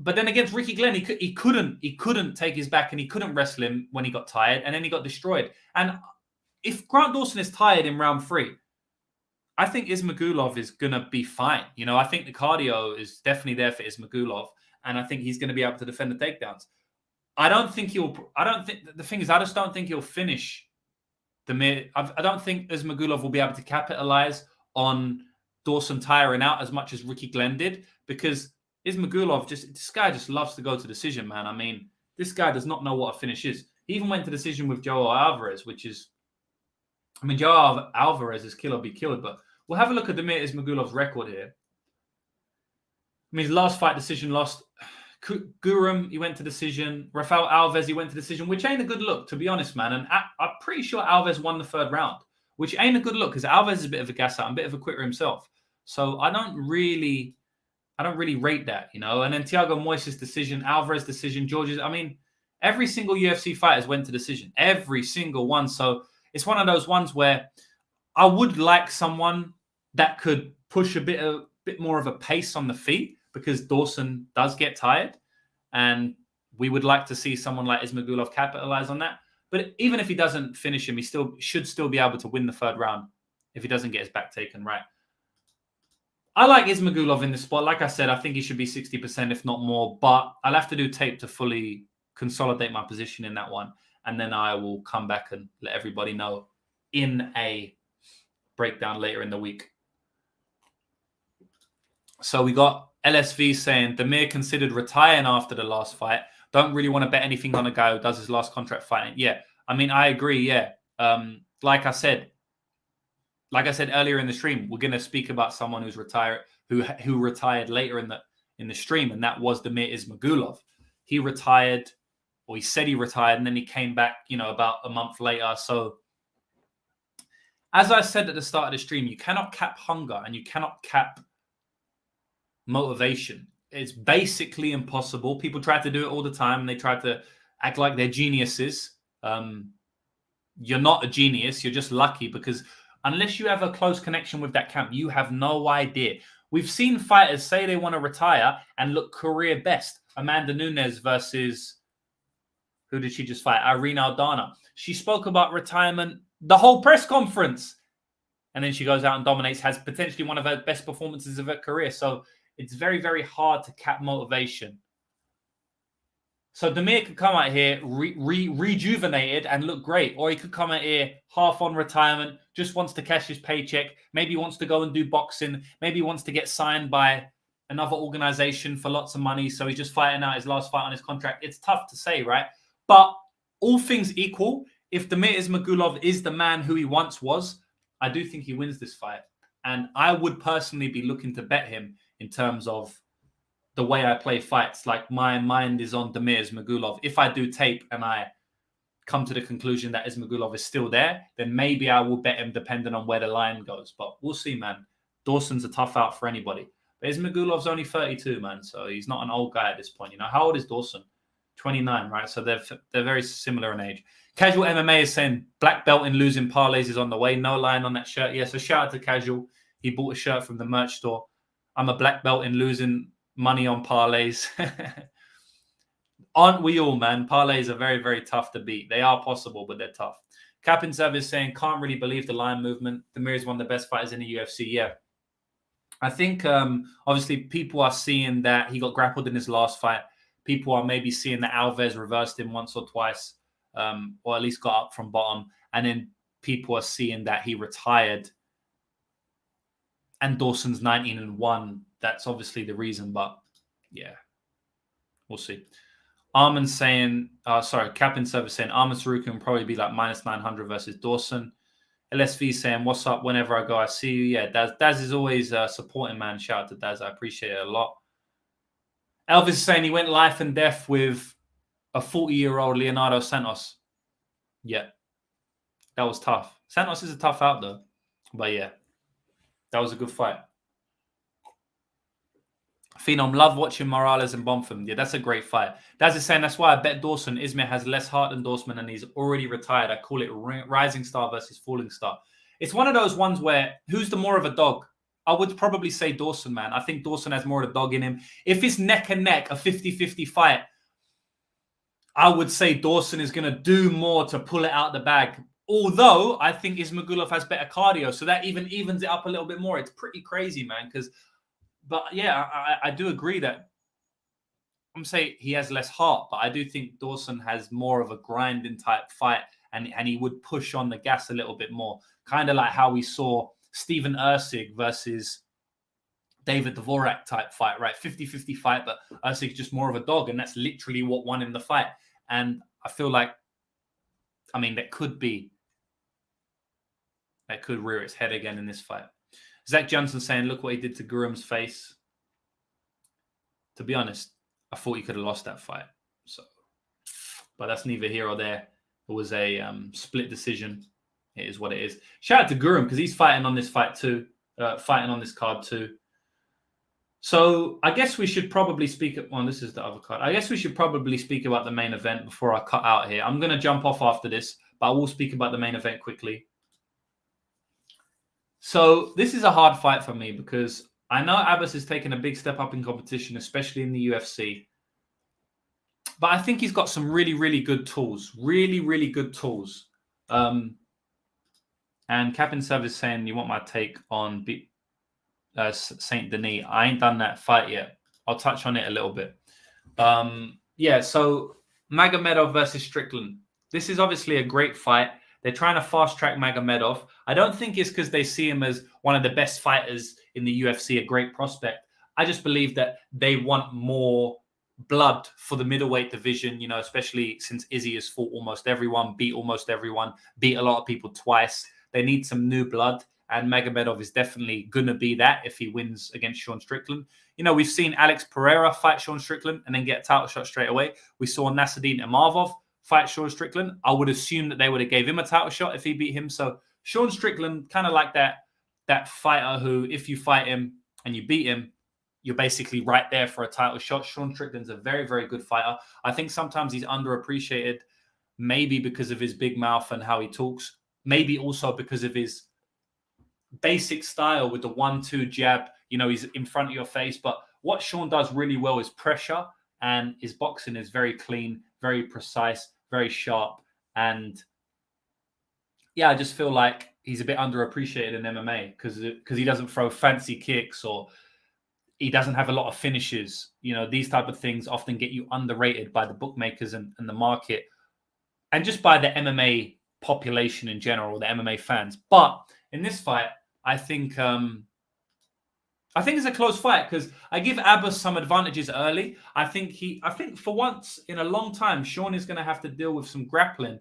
but then against Ricky Glenn, he couldn't take his back and he couldn't wrestle him when he got tired, and then he got destroyed. And if Grant Dawson is tired in round 3, I think Ismagulov is gonna be fine. You know, I think the cardio is definitely there for Ismagulov, and I think he's going to be able to defend the takedowns. The thing is, I just don't think he'll finish I don't think Ismagulov will be able to capitalize on Dawson tiring out as much as Ricky Glenn did, because Ismagulov this guy just loves to go to decision, man. I mean, this guy does not know what a finish is. He even went to decision with Joe Alvarez, Joe Alvarez is kill or be killed, but we'll have a look at Demetrius Magulov's record here. I mean, his last fight decision lost. Guram, he went to decision. Rafael Alves, he went to decision, which ain't a good look, to be honest, man. And I'm pretty sure Alves won the 3rd round, which ain't a good look because Alves is a bit of a gasser and a bit of a quitter himself. So I don't really rate that, you know. And then Thiago Moises decision, Alvarez decision, George's. I mean, every single UFC fighters went to decision, every single one. So it's one of those ones where I would like someone that could push a bit more of a pace on the feet, because Dawson does get tired, and we would like to see someone like Ismagulov capitalize on that. But even if he doesn't finish him, he should still be able to win the 3rd round if he doesn't get his back taken right. I like Ismagulov in this spot. Like I said, I think he should be 60%, if not more. But I'll have to do tape to fully consolidate my position in that one. And then I will come back and let everybody know in a breakdown later in the week. So we got LSV saying, Demir considered retiring after the last fight. Don't really want to bet anything on a guy who does his last contract fighting. Yeah, I mean, I agree, yeah. Like I said earlier in the stream, we're going to speak about someone who's retired, who retired later in the stream, and that was Demir Ismagulov. He retired, or he said he retired, and then he came back, you know, about a month later. So, as I said at the start of the stream, you cannot cap hunger and you cannot cap motivation. It's basically impossible. People try to do it all the time, and they try to act like they're geniuses. You're not a genius. You're just lucky, because unless you have a close connection with that camp, you have no idea. We've seen fighters say they want to retire and look career best. Amanda Nunes versus, who did she just fight? Irene Aldana. She spoke about retirement the whole press conference, and then she goes out and dominates, has potentially one of her best performances of her career. So it's very, very hard to cap motivation. So Demir could come out here rejuvenated and look great, or he could come out here half on retirement, just wants to cash his paycheck, maybe wants to go and do boxing, maybe wants to get signed by another organization for lots of money, so he's just fighting out his last fight on his contract. It's tough to say, right? But all things equal, if Demir Ismagulov is the man who he once was, I do think he wins this fight. And I would personally be looking to bet him in terms of the way I play fights. Like, my mind is on Demir Ismagulov. If I do tape and I come to the conclusion that Ismagulov is still there, then maybe I will bet him depending on where the line goes. But we'll see, man. Dawson's a tough out for anybody. But Ismagulov's only 32, man. So he's not an old guy at this point. You know, how old is Dawson? 29, right? So they're very similar in age. Casual MMA is saying black belt in losing parlays is on the way. No line on that shirt. Yeah, so shout out to Casual. He bought a shirt from the merch store. I'm a black belt in losing money on parlays. Aren't we all, man? Parlays are very, very tough to beat. They are possible, but they're tough. Captain Service saying, can't really believe the line movement. Demir is one of the best fighters in the UFC. Yeah. I think, obviously, people are seeing that he got grappled in his last fight. People are maybe seeing that Alves reversed him once or twice, or at least got up from bottom. And then people are seeing that he retired. And Dawson's 19-1. That's obviously the reason, but yeah, we'll see. Armin saying, Captain Service saying, Armin Saruki can probably be like minus 900 versus Dawson. LSV saying, what's up? Whenever I go, I see you. Yeah, Daz is always supporting, man. Shout out to Daz. I appreciate it a lot. Elvis is saying he went life and death with a 40-year-old Leonardo Santos. Yeah, that was tough. Santos is a tough out, though. But yeah, that was a good fight. Phenom, love watching Morales and Bonfim. Yeah, that's a great fight. Daz is saying that's why I bet Dawson. Izmir has less heart than Dawson and he's already retired. I call it rising star versus falling star. It's one of those ones where who's the more of a dog? I would probably say Dawson, man. I think Dawson has more of a dog in him. If it's neck and neck, a 50-50 fight, I would say Dawson is going to do more to pull it out the bag. Although I think Ismagulov has better cardio, so that even evens it up a little bit more. It's pretty crazy, man, But yeah, I do agree that I'm saying he has less heart, but I do think Dawson has more of a grinding type fight and he would push on the gas a little bit more. Kind of like how we saw Steven Ursig versus David Dvorak type fight, right? 50-50 fight, but Ursig's just more of a dog, and that's literally what won him the fight. And I feel like, I mean, that could rear its head again in this fight. Zach Johnson saying, look what he did to Gurum's face. To be honest, I thought he could have lost that fight. But that's neither here or there. It was a split decision. It is what it is. Shout out to Gurum because he's fighting on this fight too. Fighting on this card too. So I guess we should probably speak... this is the other card. I guess we should probably speak about the main event before I cut out here. I'm going to jump off after this, but I will speak about the main event quickly. So this is a hard fight for me because I know Abbas is taking a big step up in competition, especially in the UFC. But I think he's got some really, really good tools. Really, really good tools. And Captain Service saying, you want my take on Saint Denis? I ain't done that fight yet. I'll touch on it a little bit. So Magomedov versus Strickland. This is obviously a great fight. They're trying to fast-track Magomedov. I don't think it's because they see him as one of the best fighters in the UFC, a great prospect. I just believe that they want more blood for the middleweight division, especially since Izzy has fought almost everyone, beat a lot of people twice. They need some new blood, and Magomedov is definitely going to be that if he wins against Sean Strickland. We've seen Alex Pereira fight Sean Strickland and then get a title shot straight away. We saw Nasruddin Imavov fight Sean Strickland. I would assume that they would have gave him a title shot if he beat him. So Sean Strickland, kind of like that fighter who, if you fight him and you beat him, you're basically right there for a title shot. Sean Strickland's a very, very good fighter. I think sometimes he's underappreciated, maybe because of his big mouth and how he talks, maybe also because of his basic style with the 1-2 jab. He's in front of your face. But what Sean does really well is pressure, and his boxing is very clean, very precise, very sharp. And yeah, I just feel like he's a bit underappreciated in MMA because he doesn't throw fancy kicks or he doesn't have a lot of finishes. These type of things often get you underrated by the bookmakers and the market and just by the MMA population in general, the MMA fans. But in this fight, I think it's a close fight because I give Abbas some advantages early. I think for once in a long time, Sean is going to have to deal with some grappling.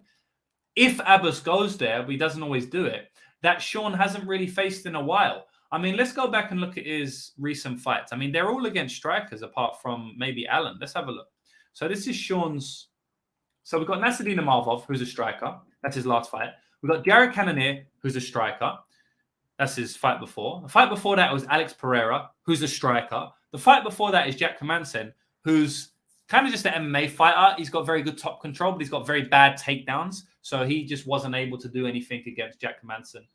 If Abbas goes there, but he doesn't always do it, that Sean hasn't really faced in a while. I mean, let's go back and look at his recent fights. I mean, they're all against strikers apart from maybe Allen. Let's have a look. So this is Sean's. So we've got Nasruddin Imavov, who's a striker. That's his last fight. We've got Jared Cannonier, who's a striker. That's his fight before. The fight before that was Alex Pereira, who's a striker. The fight before that is Jack Hermansson, who's kind of just an MMA fighter. He's got very good top control, but he's got very bad takedowns. So he just wasn't able to do anything against Jack Hermansson.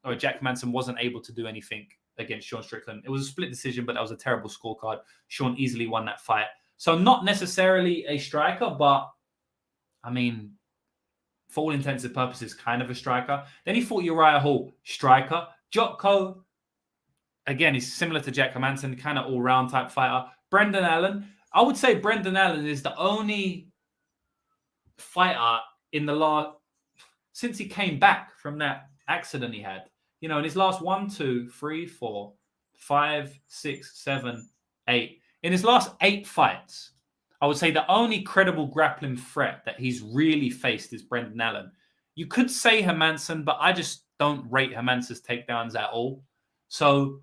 or Jack Hermansson wasn't able to do anything against Sean Strickland. It was a split decision, but that was a terrible scorecard. Sean easily won that fight. So not necessarily a striker, but I mean, for all intents and purposes, kind of a striker. Then he fought Uriah Hall, striker. Jotko, again, he's similar to Jack Hermansson, kind of all-round type fighter. Brendan Allen, I would say Brendan Allen is the only fighter in the last, since he came back from that accident he had, in his last 1, 2, 3, 4, 5, 6, 7, 8. In his last 8 fights, I would say the only credible grappling threat that he's really faced is Brendan Allen. You could say Hermansson, but I just don't rate Hermansson's takedowns at all. So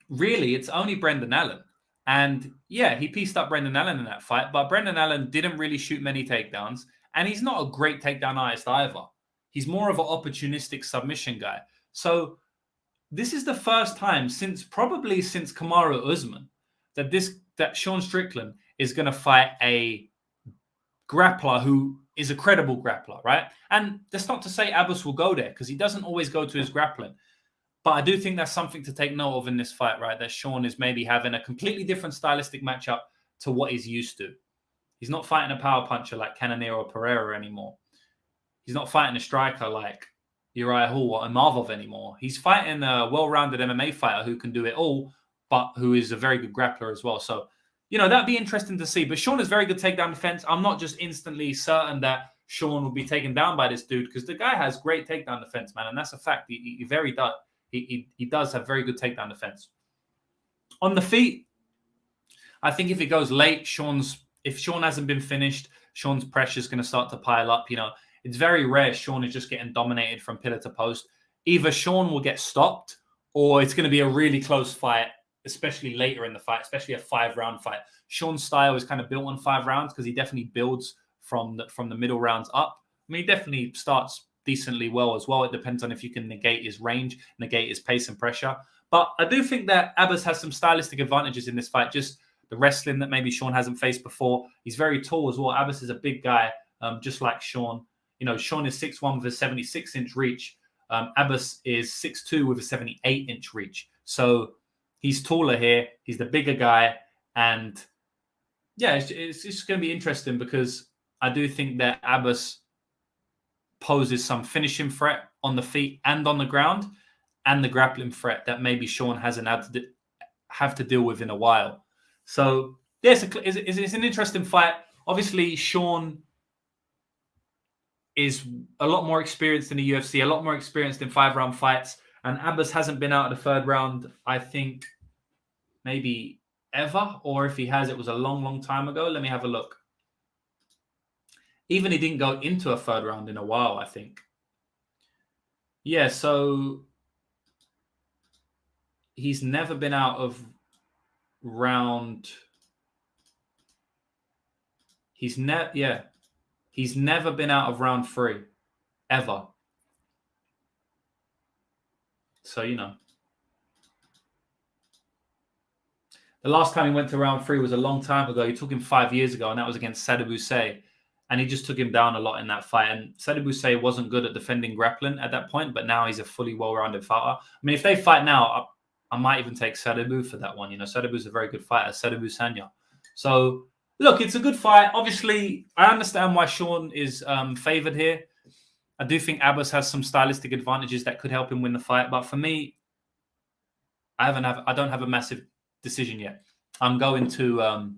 really, it's only Brendan Allen. And yeah, he pieced up Brendan Allen in that fight, but Brendan Allen didn't really shoot many takedowns. And he's not a great takedown artist either. He's more of an opportunistic submission guy. So this is the first time since Kamaru Usman that Sean Strickland is going to fight a grappler who is a credible grappler, right? And that's not to say Abbas will go there, because he doesn't always go to his grappling. But I do think that's something to take note of in this fight, right? That Sean is maybe having a completely different stylistic matchup to what he's used to. He's not fighting a power puncher like Cannonier or Pereira anymore. He's not fighting a striker like Uriah Hall or Imavov anymore. He's fighting a well-rounded MMA fighter who can do it all, but who is a very good grappler as well. So, that'd be interesting to see. But Sean has very good takedown defense. I'm not just instantly certain that Sean will be taken down by this dude, because the guy has great takedown defense, man. And that's a fact. He very does. He does have very good takedown defense. On the feet, I think if it goes late, if Sean hasn't been finished, Sean's pressure is going to start to pile up. It's very rare Sean is just getting dominated from pillar to post. Either Sean will get stopped, or it's going to be a really close fight, especially later in the fight, especially a 5-round fight. Sean's style is kind of built on 5 rounds because he definitely builds from the middle rounds up. I mean, he definitely starts decently well as well. It depends on if you can negate his range, negate his pace and pressure. But I do think that Abbas has some stylistic advantages in this fight, just the wrestling that maybe Sean hasn't faced before. He's very tall as well. Abbas is a big guy, just like Sean. Sean is 6'1" with a 76-inch reach. Abbas is 6'2" with a 78-inch reach. So he's taller here. He's the bigger guy. And yeah, it's just going to be interesting, because I do think that Abbas poses some finishing threat on the feet and on the ground, and the grappling threat that maybe Sean hasn't have to deal with in a while. So yeah, it's an interesting fight. Obviously, Sean is a lot more experienced in the UFC, a lot more experienced in 5-round fights, and Abbas hasn't been out of the 3rd round, I think, maybe ever, or if he has, it was a long, long time ago. Let me have a look. Even he didn't go into a 3rd round in a while, I think. Yeah, so he's never been out of round. He's never been out of round 3, ever. So, the last time he went to round 3 was a long time ago. He took him 5 years ago, and that was against Sadib Hussein. And he just took him down a lot in that fight. And Sadib Hussein wasn't good at defending grappling at that point, but now he's a fully well-rounded fighter. I mean, if they fight now, I might even take Sadib for that one. Sadib is a very good fighter, Sadib Sanya. So, look, it's a good fight. Obviously, I understand why Sean is favored here. I do think Abbas has some stylistic advantages that could help him win the fight. But for me, I don't have a massive decision yet. I'm going to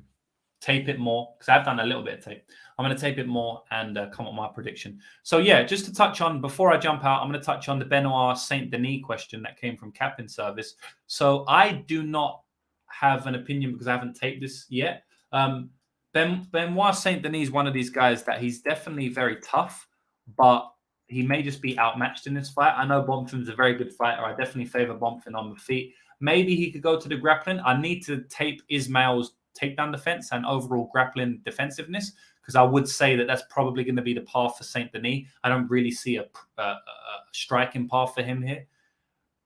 tape it more, because I've done a little bit of tape. I'm going to tape it more and come up with my prediction. So yeah, just to touch on, before I jump out, I'm going to touch on the Benoit Saint Denis question that came from Captain Service. So I do not have an opinion because I haven't taped this yet. Benoit Saint Denis is one of these guys that he's definitely very tough, but he may just be outmatched in this fight. I know Bonfin's a very good fighter. I definitely favor Bonfin on the feet. Maybe he could go to the grappling. I need to tape Ismail's takedown defense and overall grappling defensiveness, because I would say that that's probably going to be the path for Saint Denis. I don't really see a striking path for him here.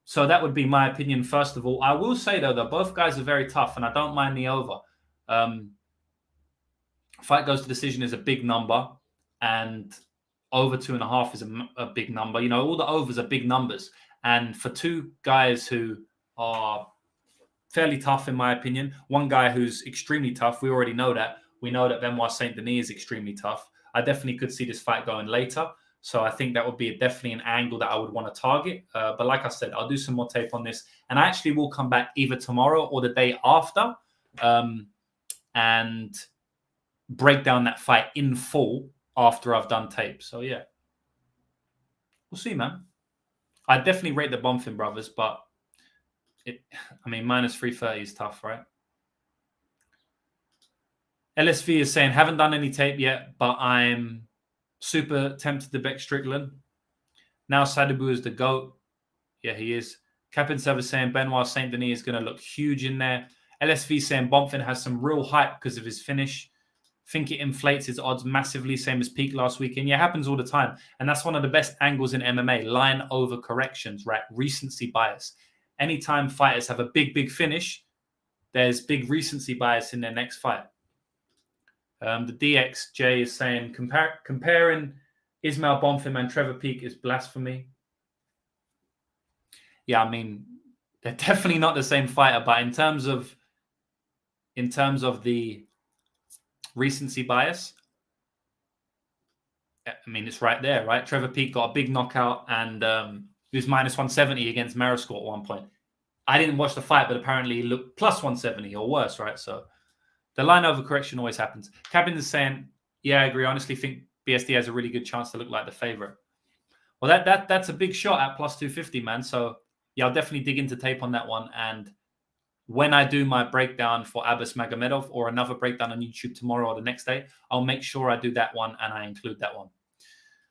So that would be my opinion, first of all. I will say, though, that both guys are very tough, and I don't mind the over. Fight goes to decision is a big number, and over 2.5 is a big number. You know, all the overs are big numbers. And for two guys who are fairly tough, in my opinion, one guy who's extremely tough, we already know that. We know that Benoit Saint Denis is extremely tough. I definitely could see this fight going later. So I think that would be definitely an angle that I would want to target. But like I said, I'll do some more tape on this. And I actually will come back either tomorrow or the day after and break down that fight in full after I've done tape. So yeah, we'll see, man. I definitely rate the Bonfim brothers, but minus 330 is tough, right? LSV is saying, haven't done any tape yet, but I'm super tempted to bet Strickland. Now Sadibu is the GOAT. Yeah, he is. Captain Sever saying Benoit Saint Denis is going to look huge in there. LSV saying Bonfim has some real hype because of his finish. Think it inflates his odds massively, same as Peak last weekend. Yeah, it happens all the time. And that's one of the best angles in MMA, line over corrections, right? Recency bias. Anytime fighters have a big finish, there's big recency bias in their next fight. The DXJ is saying comparing Ismail Bonfim and Trevor Peak is blasphemy. Yeah, I mean, they're definitely not the same fighter, but in terms of the recency bias, I mean, it's right there, right? Trevor Peak got a big knockout and he was minus 170 against Mariscal at one point. I didn't watch the fight, but apparently he looked plus 170 or worse, right? So the line over correction always happens. Cabin is saying, yeah, I agree. I honestly think BSD has a really good chance to look like the favorite. Well, that's a big shot at plus 250, man. So yeah, I'll definitely dig into tape on that one. And when I do my breakdown for Abbas Magomedov or another breakdown on YouTube tomorrow or the next day, I'll make sure I do that one and I include that one.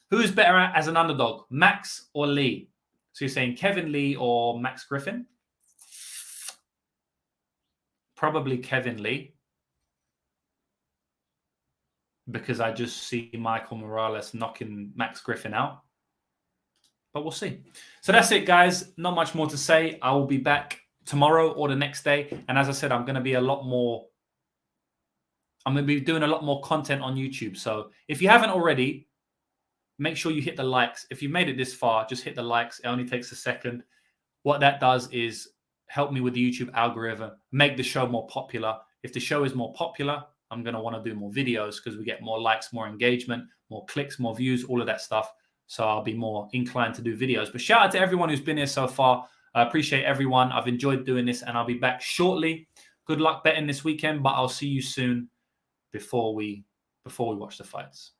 Who's better as an underdog, Max or Lee? So you're saying Kevin Lee or Max Griffin? Probably Kevin Lee, because I just see Michael Morales knocking Max Griffin out. But we'll see. So that's it, guys. Not much more to say. I will be back tomorrow or the next day. And as I said, I'm going to be doing a lot more content on YouTube. So if you haven't already, make sure you hit the likes. If you made it this far, just hit the likes. It only takes a second. What that does is help me with the YouTube algorithm, make the show more popular. If the show is more popular, I'm going to want to do more videos because we get more likes, more engagement, more clicks, more views, all of that stuff. So I'll be more inclined to do videos. But shout out to everyone who's been here so far. I appreciate everyone. I've enjoyed doing this and I'll be back shortly. Good luck betting this weekend, but I'll see you soon before we watch the fights.